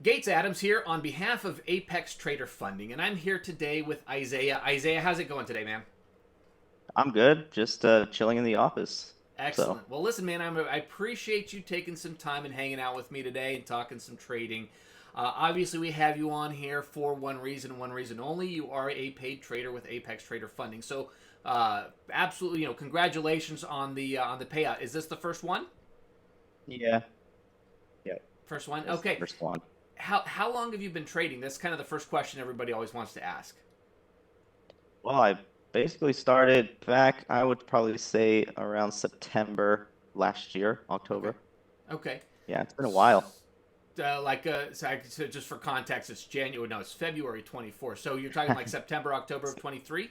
Gates Adams here on behalf of Apex Trader Funding, and I'm here today with Isaiah. Isaiah, how's it going today, man? I'm good, just chilling in the office. So, Excellent. Well, listen, man, I appreciate you taking some time and hanging out with me today and talking some trading. Obviously, we have you on here for one reason only. You are a paid trader with Apex Trader Funding. So, absolutely, congratulations on the payout. Is this the first one? yeah, yeah, First one. that's the Okay. first one. How long have you been trading? That's kind of the first question everybody always wants to ask. Well, I basically started back, I would probably say around September last year, Okay. October. Okay. Yeah, it's been a while. So just for context, it's January. No, it's February 24th. So you're talking like September, October of 23.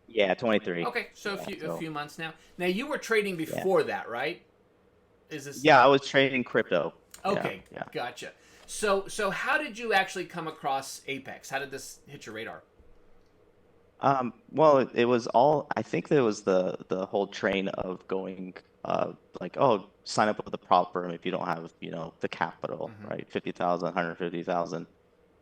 Yeah, 23. Okay, so Yeah, a so few months now. Now you were trading yeah. before that, right? Is this Yeah, I was trading crypto. Yeah, okay? yeah. Gotcha. So how did you actually come across Apex? How did this hit your radar? Well, it was all, I think there was the whole train of going like, oh, sign up with a prop firm if you don't have, the capital, Mm-hmm. right? 50,000, 150,000.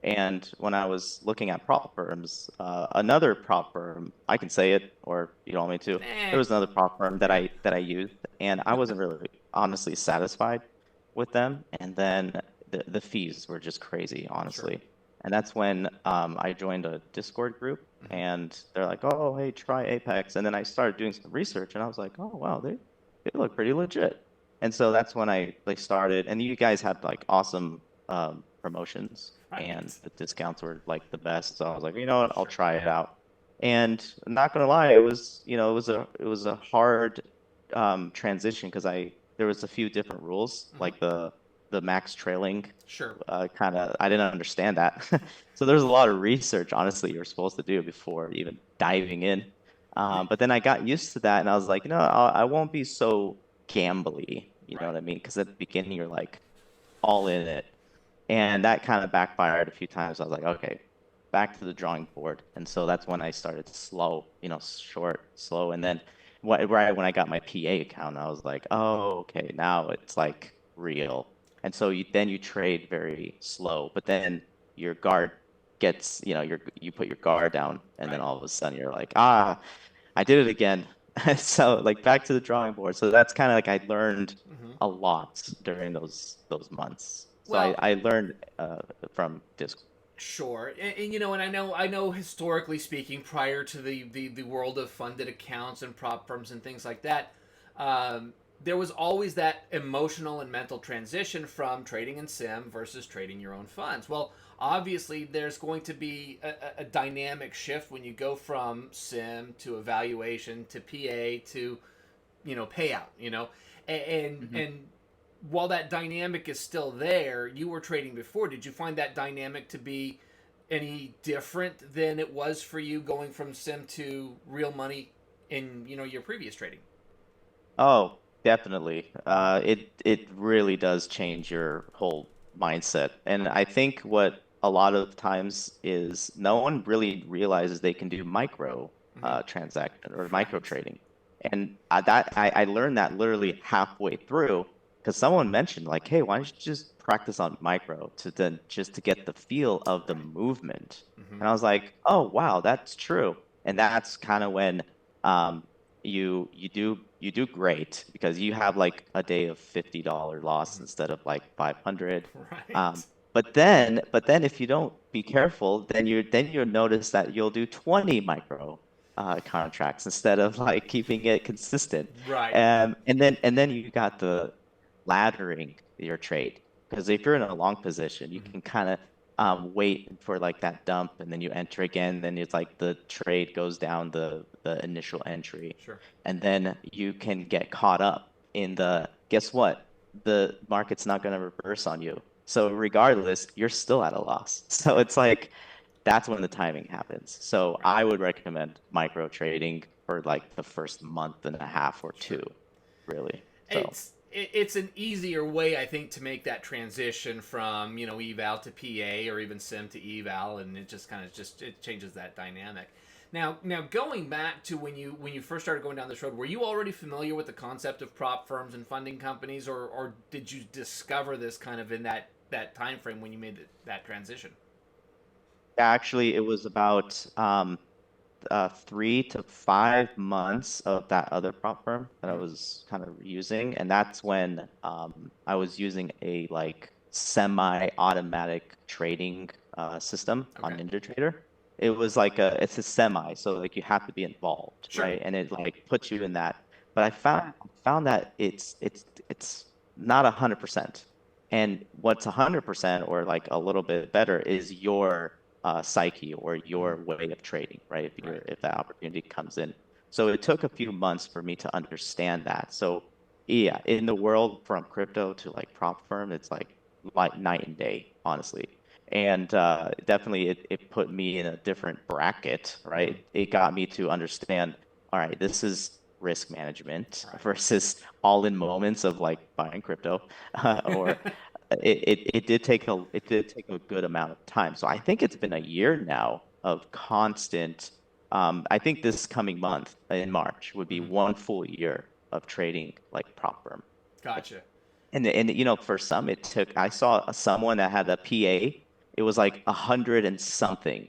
And when I was looking at prop firms, another prop firm, I can say it or you don't want me to. There Eh, was another prop firm that yeah, I used and I wasn't really honestly satisfied with them. And then the fees were just crazy, sure. honestly. And that's when I joined a Discord group Mm-hmm. and they're like, "Oh, hey, try Apex." And then I started doing some research and I was like, "Oh, wow, they look pretty legit." And so that's when I like started. And you guys had like awesome promotions and Right. the discounts were like the best. So I was like, you know what, I'll Sure. try it out. And I'm not gonna lie, it was a hard transition because I there was a few different rules, Mm-hmm. like the max trailing Sure. kind of I didn't understand that. So there's a lot of research, honestly, you're supposed to do before even diving in. But then I got used to that and I was like, I won't be so gambly, you know Right. what I mean? Because at the beginning you're like all in it. And that kind of backfired a few times. I was like, okay, back to the drawing board. And so that's when I started slow, short, slow. And then right when I got my PA account, I was like, oh, okay, now it's like real. And so you trade very slow, but then your guard gets, you put your guard down, and then Right. all of a sudden you're like, I did it again. So like back to the drawing board. So that's kind of like I learned Mm-hmm. a lot during those months. So I, Well, I learned from Discord. sure, and I know historically speaking, prior to the world of funded accounts and prop firms and things like that, there was always that emotional and mental transition from trading in sim versus trading your own funds. Well, obviously, there's going to be a dynamic shift when you go from sim to evaluation to PA to payout. And Mhm. and while that dynamic is still there, you were trading before. Did you find that dynamic to be any different than it was for you going from sim to real money in your previous trading? Oh, definitely. It really does change your whole mindset. And I think what a lot of times is no one really realizes they can do micro Mm-hmm. transaction or micro Right. trading. And I learned that literally halfway through because someone mentioned like, hey, why don't you just practice on micro to then just to get the feel of the Right. movement. Mm-hmm. And I was like, oh wow, that's true. And that's kind of when um you do great because you have like a day of $50 loss instead of like 500. Right. But then if you don't be careful, then you'll notice that you'll do 20 micro contracts instead of like keeping it consistent. Right. And then you got the laddering your trade because if you're in a long position, you Mm-hmm. can kind of wait for like that dump and then you enter again. Then it's like the trade goes down the initial entry, Sure. and then you can get caught up in the guess what? The market's not going to reverse on you. So regardless, you're still at a loss. So Right. it's like that's when the timing happens. So Right. I would recommend micro trading for like the first month and a half or Sure. two, really. So It's an easier way, I think, to make that transition from eval to PA or even sim to eval, and it just kind of just it changes that dynamic. Now going back to when you first started going down this road, were you already familiar with the concept of prop firms and funding companies, or did you discover this kind of in that time frame when you made that transition? Actually, it was about 3 to 5 months of that other prop firm that I Mm-hmm. was kind of using, and that's when I was using a like semi-automatic trading system on Okay. NinjaTrader. It's a semi, so like you have to be involved, Sure. right? And it like puts you in that. But I found that it's not 100%. And what's 100% or like a little bit better is your psyche or Mm-hmm. your way of trading, right? Right. If that opportunity comes in. So it took a few months for me to understand that. So yeah, in the world from crypto to like prop firm, it's like night and day, honestly. And definitely it put me in a different bracket, Mm-hmm. right? It got me to understand, all right, this is risk management Right. versus all in moments of like buying crypto or it did take a good amount of time. So I think it's been a year now of constant. I think this coming month in March would be Mm-hmm. 1 full year of trading like prop firm. Like, Gotcha. and for some it took. I saw someone that had a PA. It was like 100 and something.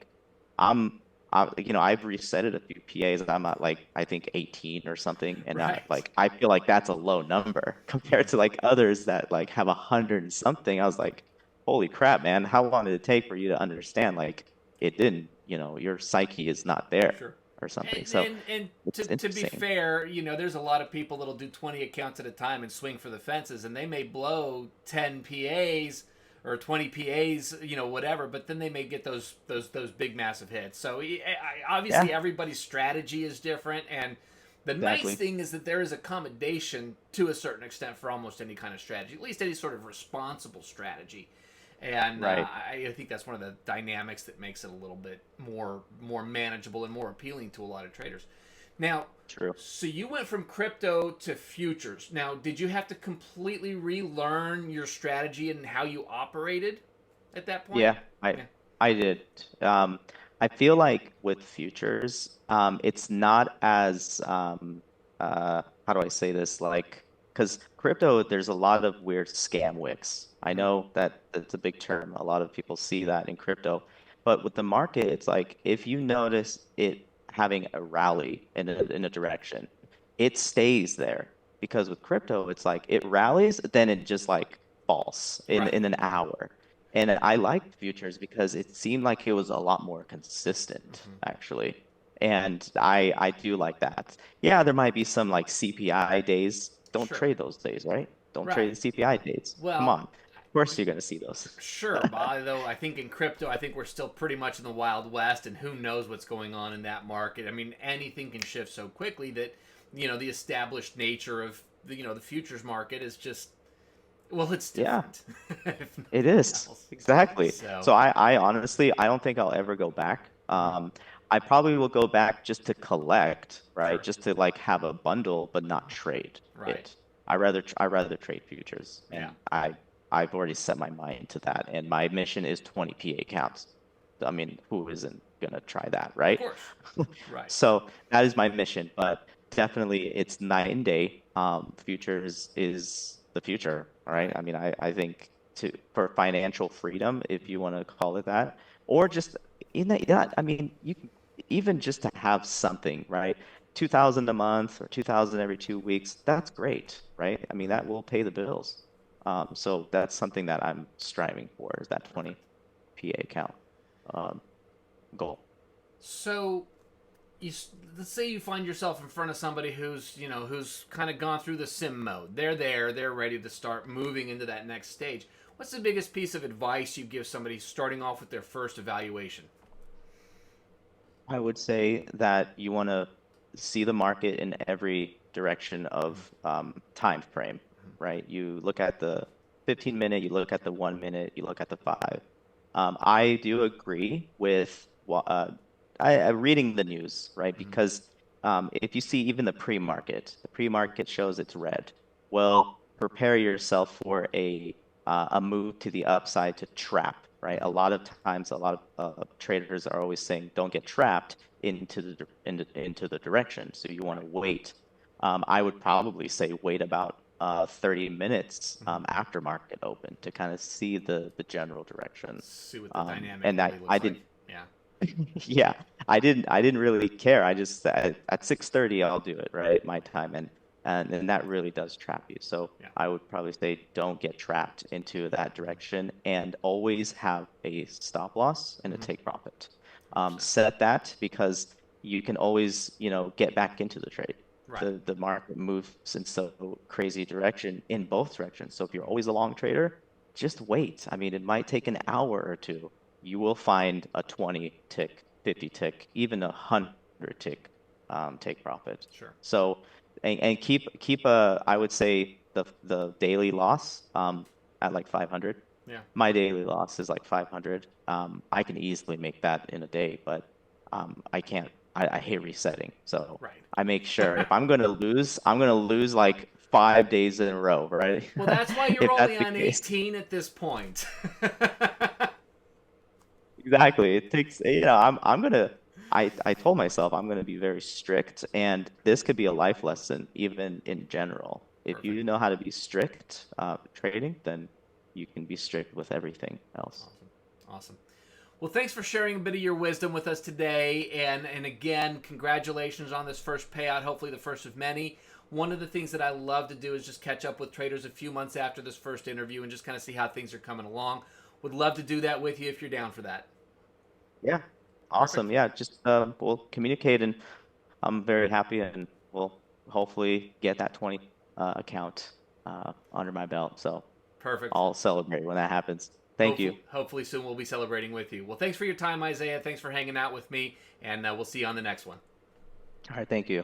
I'm, I've reset it a few PAs. I'm at like I think 18 or something, and Right. I feel like that's a low number Mm-hmm. compared to like others that like have 100 and something. I was like, holy crap, man! How long did it take for you to understand? Like it didn't, your psyche is not there Sure. or something. And So and it's to be interesting. fair, there's a lot of people that'll do 20 accounts at a time and swing for the fences, and they may blow 10 PAs or 20 PAs, whatever, but then they may get those big massive hits. So obviously Yeah, everybody's strategy is different, and the nice exactly. thing is that there is accommodation to a certain extent for almost any kind of strategy, at least any sort of responsible strategy. And Right. I think that's one of the dynamics that makes it a little bit more manageable and more appealing to a lot of traders. Now, True. so you went from crypto to futures. Now, did you have to completely relearn your strategy and how you operated at that point? Yeah, I Yeah. I did. Um, I feel like with futures, it's not as how do I say this? Like, because crypto, there's a lot of weird scam wicks. I Mm-hmm. know that that's a big term. A lot of people see that in crypto, but with the market, it's like if you notice it having a rally in a direction, it stays there. Because with crypto, it's like it rallies, then it just like falls Right. in an hour. And I liked futures because it seemed like it was a lot more consistent, Mm-hmm. actually. And I do like that. Yeah, there might be some like CPI days. Don't Sure. trade those days, right? Don't trade Right. the CPI days. Come Well, on. Of course you're gonna see those. sure, but although I think in crypto, I think we're still pretty much in the wild west, and who knows what's going on in that market. I mean, anything can shift so quickly that the established nature of the futures market is just, well, it's Yeah, different, if it nothing is. else. Exactly. So, So I honestly I don't think I'll ever go back. mhm, I probably will go back just to collect, right? sure, Just to like have a bundle but not trade right, it. I rather trade futures, yeah, and I've already set my mind to that, and my mission is 20 PA counts. I mean, who isn't gonna try that, of right? course, right, So that is my mission, but definitely it's night and day. Futures is the future, all right? right, I mean, I think for financial freedom, if you want to call it that, or just yeah, I mean, you can even just to have something, right? 2,000 a month or 2,000 every 2 weeks, that's great, right? I mean, hmm, that will pay the bills. So that's something that I'm striving for is that perfect. 20 PA count um, goal. So, let's say you find yourself in front of somebody who's kind of gone through the sim mode. They're there, they're ready to start moving into that next stage. What's the biggest piece of advice you give somebody starting off with their first evaluation? I would say that you want to see the market in every direction of time frame, right? You look at the 15 minute, you look at the 1 minute, you look at the five. I do agree with reading the news, right? Mm-hmm. Because if you see even the pre-market shows it's red. Well, prepare yourself for a move to the upside to trap, right? A Mm-hmm. lot of times, a lot of traders are always saying, don't get trapped into the direction. So you want Right. to wait. I would probably say wait about 30 minutes Mhm. after market open to kind of see the general direction. See what the dynamic And really I looks like. didn't, Yeah. yeah, I didn't really care. I just at 6:30 I'll do it, right? My time, and that really does trap you. So Yeah. I would probably say don't get trapped into that direction and always have a stop loss and a Mm-hmm. take profit. 100%. Set that because you can always, get back into the trade. Right. The market moves in so crazy direction in both directions. So if you're Mhm. always a long trader, just wait. I mean, it might take an hour or two. You will find a 20 tick, 50 tick, even 100 tick take profit. Sure. So and keep a, I would say the daily loss at like 500. Yeah. My daily loss is like 500. I can easily make that in a day, but I can't. I hate resetting. So Right. I make sure if I'm gonna lose, I'm gonna lose like 5 days in a row, right? Well, that's why you're If only that's the on case. 18 at this point. Exactly. It takes, I told myself I'm gonna be very strict, and this could be a life lesson even in general. If Perfect. you know how to be strict trading, then you can be strict with everything else. Awesome. Awesome. Well, thanks for sharing a bit of your wisdom with us today. And again, congratulations on this first payout, hopefully the first of many. One of the things that I love to do is just catch up with traders a few months after this first interview and just kind of see how things are coming along. Would love to do that with you if you're down for that. Yeah. Perfect. Awesome. Yeah, just we'll communicate, and I'm very happy, and we'll hopefully get that 20 account under my belt. So Perfect. I'll celebrate when that happens. Thank you. Hopefully soon we'll be celebrating with you. Well, thanks for your time, Isaiah. Thanks for hanging out with me, and we'll see you on the next one. All right, thank you.